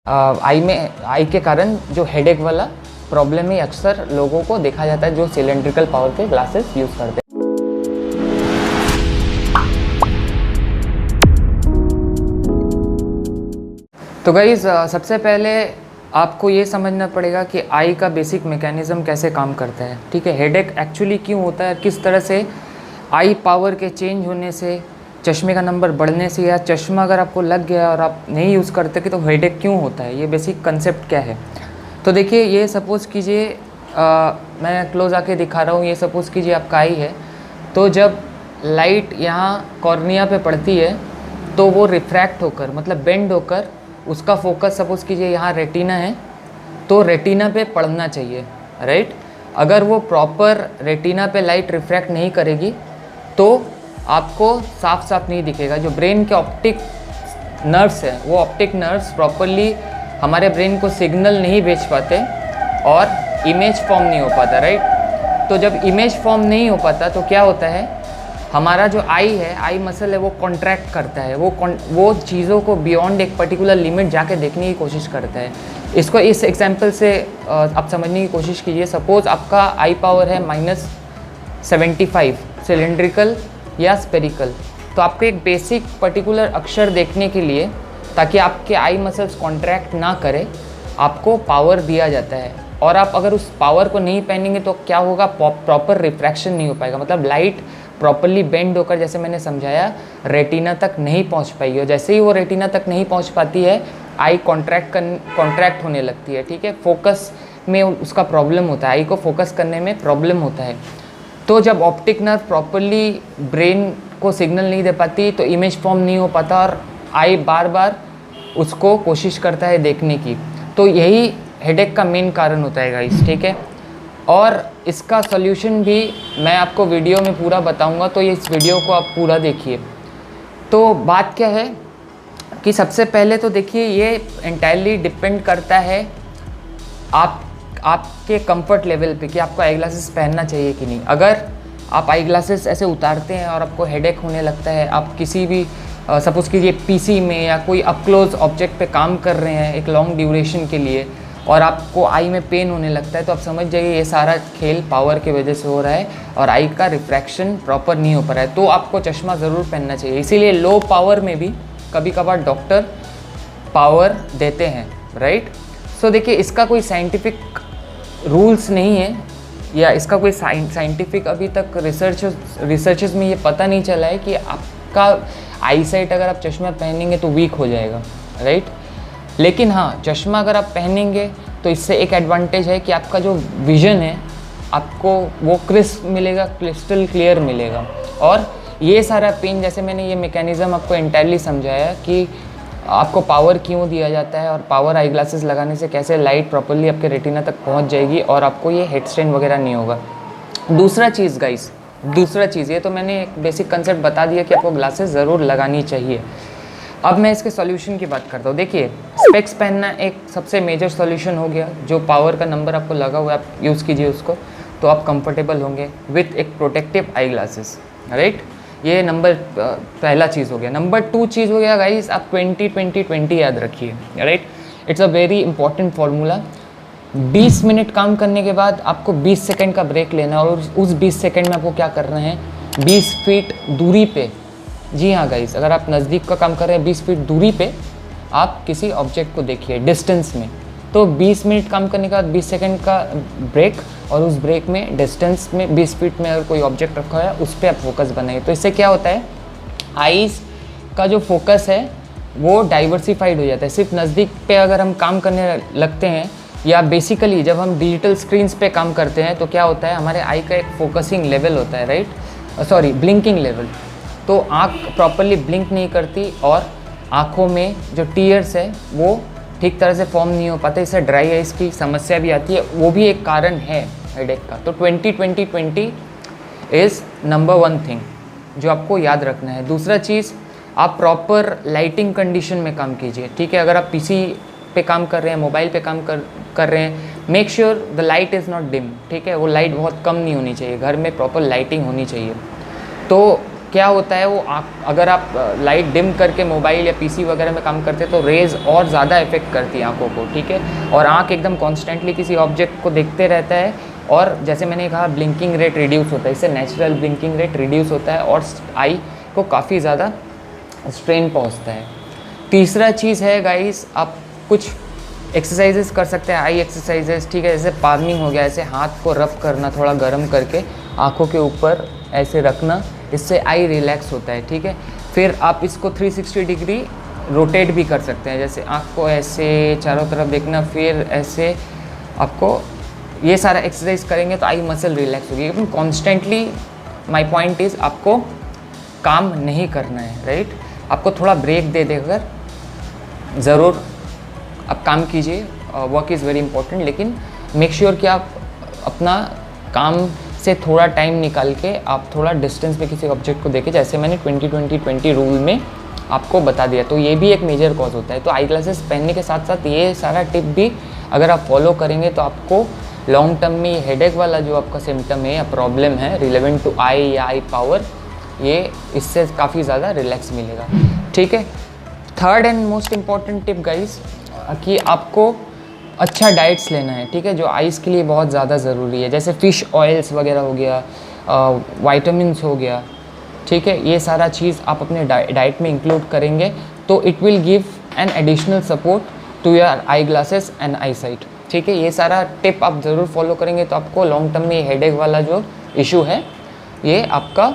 आई के कारण जो हेडेक वाला प्रॉब्लम ही अक्सर लोगों को देखा जाता है जो सिलेंड्रिकल पावर के ग्लासेस यूज़ करते हैं। तो गाइज़ सबसे पहले आपको ये समझना पड़ेगा कि आई का बेसिक मैकेनिज़्म कैसे काम करता है। ठीक है, हेडेक एक्चुअली क्यों होता है, किस तरह से आई पावर के चेंज होने से, चश्मे का नंबर बढ़ने से, या चश्मा अगर आपको लग गया और आप नहीं यूज़ करते कि तो हेडेक क्यों होता है, ये बेसिक कंसेप्ट क्या है। तो देखिए, ये सपोज़ कीजिए मैं क्लोज आके दिखा रहा हूँ। ये सपोज़ कीजिए आपका आई है, तो जब लाइट यहाँ कॉर्निया पे पड़ती है तो वो रिफ्रैक्ट होकर, मतलब बेंड होकर, उसका फोकस सपोज़ कीजिए यहाँ रेटिना है तो रेटिना पे पड़ना चाहिए, राइट। अगर वो प्रॉपर रेटिना पे लाइट रिफ्रैक्ट नहीं करेगी तो आपको साफ साफ नहीं दिखेगा। जो ब्रेन के ऑप्टिक नर्व्स है, वो ऑप्टिक नर्व्स प्रॉपरली हमारे ब्रेन को सिग्नल नहीं भेज पाते और इमेज फॉर्म नहीं हो पाता, राइट। तो जब इमेज फॉर्म नहीं हो पाता तो क्या होता है, हमारा जो आई है, आई मसल है, वो कॉन्ट्रैक्ट करता है, वो चीज़ों को बियॉन्ड एक पर्टिकुलर लिमिट जाके देखने की कोशिश करता है। इसको इस एग्जांपल से आप समझने की कोशिश कीजिए। सपोज़ आपका आई पावर है -75 सिलेंड्रिकल या स्पेरिकल, तो आपको एक बेसिक पर्टिकुलर अक्षर देखने के लिए, ताकि आपके आई मसल्स कॉन्ट्रैक्ट ना करें, आपको पावर दिया जाता है। और आप अगर उस पावर को नहीं पहनेंगे तो क्या होगा, प्रॉपर रिफ्रैक्शन नहीं हो पाएगा, मतलब लाइट प्रॉपरली बेंड होकर, जैसे मैंने समझाया, रेटिना तक नहीं पहुंच पाएगी। और जैसे ही वो रेटिना तक नहीं पहुंच पाती है, आई कॉन्ट्रैक्ट होने लगती है। ठीक है, फोकस में उसका प्रॉब्लम होता है, आई को फोकस करने में प्रॉब्लम होता है। तो जब ऑप्टिक नर्व प्रॉपरली ब्रेन को सिग्नल नहीं दे पाती तो इमेज फॉर्म नहीं हो पाता और आई बार बार उसको कोशिश करता है देखने की। तो यही हेडेक का मेन कारण होता है गाइस, ठीक है। और इसका सॉल्यूशन भी मैं आपको वीडियो में पूरा बताऊंगा, तो इस वीडियो को आप पूरा देखिए। तो बात क्या है कि सबसे पहले तो देखिए, ये एंटायरली डिपेंड करता है आपके कंफर्ट लेवल पे कि आपको आई ग्लासेस पहनना चाहिए कि नहीं। अगर आप आई ग्लासेस ऐसे उतारते हैं और आपको हेडेक होने लगता है, आप किसी भी सपोज़ कीजिए पीसी में या कोई अप क्लोज ऑब्जेक्ट पे काम कर रहे हैं एक लॉन्ग ड्यूरेशन के लिए, और आपको आई में पेन होने लगता है, तो आप समझ जाइए ये सारा खेल पावर की वजह से हो रहा है और आई का रिफ्रैक्शन प्रॉपर नहीं हो पा रहा है। तो आपको चश्मा ज़रूर पहनना चाहिए। इसीलिए लो पावर में भी कभी कभार डॉक्टर पावर देते हैं, राइट। सो देखिए, इसका कोई साइंटिफिक रूल्स नहीं है, या इसका कोई साइंटिफिक अभी तक रिसर्चेस में ये पता नहीं चला है कि आपका आई साइट अगर आप चश्मा पहनेंगे तो वीक हो जाएगा, राइट। लेकिन हाँ, चश्मा अगर आप पहनेंगे तो इससे एक एडवांटेज है कि आपका जो विज़न है, आपको वो क्रिस्प मिलेगा, क्रिस्टल क्लियर मिलेगा। और ये सारा पेन, जैसे मैंने ये मैकेनिज़्म आपको एंटायरली समझाया कि आपको पावर क्यों दिया जाता है और पावर आई ग्लासेस लगाने से कैसे लाइट प्रॉपर्ली आपके रेटिना तक पहुंच जाएगी और आपको ये हेड स्ट्रेन वगैरह नहीं होगा। दूसरा चीज़ गाइस, ये तो मैंने एक बेसिक कंसेप्ट बता दिया कि आपको ग्लासेस ज़रूर लगानी चाहिए। अब मैं इसके सॉल्यूशन की बात करता हूँ। देखिए, स्पेक्स पहनना एक सबसे मेजर सॉल्यूशन हो गया। जो पावर का नंबर आपको लगा हुआ है, आप यूज़ कीजिए उसको, तो आप कंफर्टेबल होंगे विथ एक प्रोटेक्टिव आई ग्लासेस, राइट। ये नंबर पहला चीज़ हो गया। नंबर 2 चीज़ हो गया गाइस, आप 20-20-20 याद रखिए, right. It's a very important formula. 20 minute काम करने के बाद आपको 20 सेकंड का ब्रेक लेना है, और उस 20 सेकंड में आपको क्या करना है, 20 फीट दूरी पे, जी हाँ गाइस, अगर आप नज़दीक का काम कर रहे हैं 20 फीट दूरी पे आप किसी ऑब्जेक्ट को देखिए डिस्टेंस में। तो 20 मिनट काम करने के बाद 20 सेकंड का ब्रेक, और उस ब्रेक में डिस्टेंस में 20 फीट में अगर कोई ऑब्जेक्ट रखा है उस पर आप फोकस बनाइए। तो इससे क्या होता है, आईज का जो फोकस है वो डाइवर्सिफाइड हो जाता है। सिर्फ नज़दीक पे अगर हम काम करने लगते हैं, या बेसिकली जब हम डिजिटल स्क्रीन्स पे काम करते हैं, तो क्या होता है, हमारे आई का एक फोकसिंग लेवल होता है, राइट, सॉरी ब्लिंकिंग लेवल। तो आँख प्रॉपरली ब्लिंक नहीं करती और आँखों में जो टीयर्स है वो ठीक तरह से फॉर्म नहीं हो पाते, इससे ड्राई आइज़ की समस्या भी आती है, वो भी एक कारण है हेडेक का। तो 20-20-20 इज़ नंबर 1 थिंग जो आपको याद रखना है। दूसरा चीज़, आप प्रॉपर लाइटिंग कंडीशन में काम कीजिए, ठीक है। अगर आप पीसी पे काम कर रहे हैं, मोबाइल पे काम कर रहे हैं, make sure the light is not dim, ठीक है। वो लाइट बहुत कम नहीं होनी चाहिए, घर में प्रॉपर लाइटिंग होनी चाहिए। तो क्या होता है वो अगर आप लाइट डिम करके मोबाइल या पीसी वगैरह में काम करते हैं तो रेज़ और ज़्यादा इफेक्ट करती है आंखों को, ठीक है। और आंख एकदम कॉन्स्टेंटली किसी ऑब्जेक्ट को देखते रहता है, और जैसे मैंने कहा ब्लिंकिंग रेट रिड्यूस होता है, इससे नेचुरल ब्लिंकिंग रेट रिड्यूस होता है और आई को काफ़ी ज़्यादा स्ट्रेन पहुँचता है। तीसरा चीज़ है गाइस, आप कुछ एक्सरसाइजेस कर सकते हैं, आई एक्सरसाइजेस, ठीक है। जैसे पार्निंग हो गया, ऐसे हाथ को रफ करना थोड़ा गर्म करके आँखों के ऊपर ऐसे रखना, इससे आई रिलैक्स होता है, ठीक है। फिर आप इसको 360 डिग्री रोटेट भी कर सकते हैं, जैसे आँख को ऐसे चारों तरफ देखना, फिर ऐसे आपको ये सारा एक्सरसाइज करेंगे तो आई मसल रिलैक्स होगी। लेकिन कॉन्स्टेंटली माई पॉइंट इज़ आपको काम नहीं करना है, राइट। आपको थोड़ा ब्रेक दे देकर ज़रूर आप काम कीजिए, वर्क इज़ वेरी इंपॉर्टेंट, लेकिन मेक श्योर कि आप अपना काम से थोड़ा टाइम निकाल के आप थोड़ा डिस्टेंस में किसी ऑब्जेक्ट को देखें, जैसे मैंने 20-20-20 रूल में आपको बता दिया। तो ये भी एक मेजर कॉज होता है। तो आई ग्लासेस पहनने के साथ साथ ये सारा टिप भी अगर आप फॉलो करेंगे तो आपको लॉन्ग टर्म में हेडेक वाला जो आपका सिम्टम है या प्रॉब्लम है रिलेवेंट टू आई या आई पावर, ये इससे काफ़ी ज़्यादा रिलैक्स मिलेगा, ठीक है। Third and most important tip guys, कि आपको अच्छा डाइट्स लेना है, ठीक है, जो आइज़ के लिए बहुत ज़्यादा ज़रूरी है, जैसे फ़िश ऑयल्स वगैरह हो गया, वाइटामिन्स हो गया, ठीक है। ये सारा चीज़ आप अपने डाइट में इंक्लूड करेंगे तो it will give an additional support to your eye glasses and eye sight, ठीक है। ये सारा टिप आप ज़रूर फॉलो करेंगे तो आपको लॉन्ग टर्म में हेडेक वाला जो इशू है ये आपका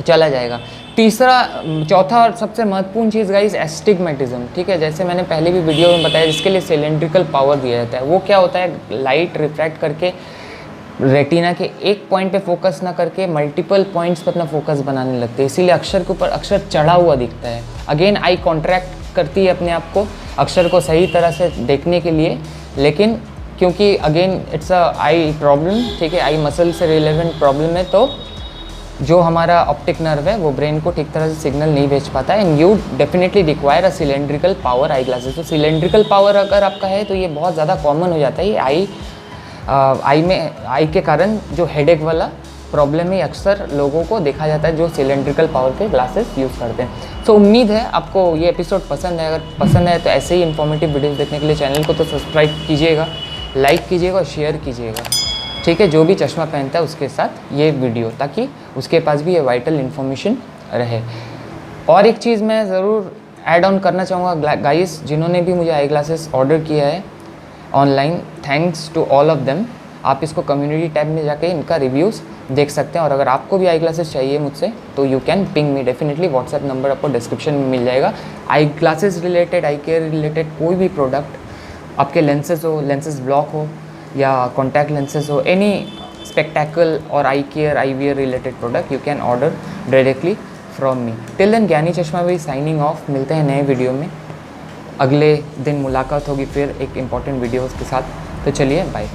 चला जाएगा। चौथा और सबसे महत्वपूर्ण चीज़ गाइस एस्टिग्मेटिज्म, ठीक है। जैसे मैंने पहले भी वीडियो में बताया, जिसके लिए सिलेंड्रिकल पावर दिया जाता है। वो क्या होता है, लाइट रिफ्रैक्ट करके रेटिना के एक पॉइंट पे फोकस ना करके मल्टीपल पॉइंट्स पे अपना फोकस बनाने लगते हैं, इसीलिए अक्षर के ऊपर अक्षर चढ़ा हुआ दिखता है। अगेन आई कॉन्ट्रैक्ट करती है अपने आप को अक्षर को सही तरह से देखने के लिए, लेकिन क्योंकि again it's a I problem, ठीक है, आई मसल से रिलेवेंट प्रॉब्लम है, तो जो हमारा ऑप्टिक नर्व है वो ब्रेन को ठीक तरह से सिग्नल नहीं भेज पाता है। And you definitely require a cylindrical power eye glasses. तो सिलेंड्रिकल पावर अगर आपका है तो ये बहुत ज़्यादा कॉमन हो जाता है। ये आई के कारण जो हेडेक वाला प्रॉब्लम है अक्सर लोगों को देखा जाता है जो सिलेंड्रिकल पावर के ग्लासेस यूज़ करते हैं। सो उम्मीद है आपको ये एपिसोड पसंद है। अगर पसंद है तो ऐसे ही इन्फॉर्मेटिव वीडियोस देखने के लिए चैनल को तो सब्सक्राइब कीजिएगा, लाइक कीजिएगा और शेयर कीजिएगा, ठीक है, जो भी चश्मा पहनता है उसके साथ ये वीडियो, ताकि उसके पास भी ये वाइटल इन्फॉर्मेशन रहे। और एक चीज़ मैं ज़रूर ऐड ऑन करना चाहूँगा गाइस, जिन्होंने भी मुझे आई ग्लासेस ऑर्डर किया है online, thanks to all of them. आप इसको कम्युनिटी टैब में जाके इनका रिव्यूज़ देख सकते हैं। और अगर आपको भी आई ग्लासेस चाहिए मुझसे तो you can ping me definitely. WhatsApp number आपको डिस्क्रिप्शन में मिल जाएगा। आई ग्लासेस रिलेटेड, आई केयर रिलेटेड कोई भी प्रोडक्ट, आपके लेंसेज हो, लेंसेज ब्लॉक हो या कॉन्टैक्ट लेंसेज हो, एनी स्पेक्टेकल और eye care eyewear related product you can order directly from me. Till then Gyani चश्मा भाई साइनिंग ऑफ। मिलते हैं नए वीडियो में, अगले दिन मुलाकात होगी फिर एक इम्पॉर्टेंट वीडियोज़ के साथ। तो चलिए बाय।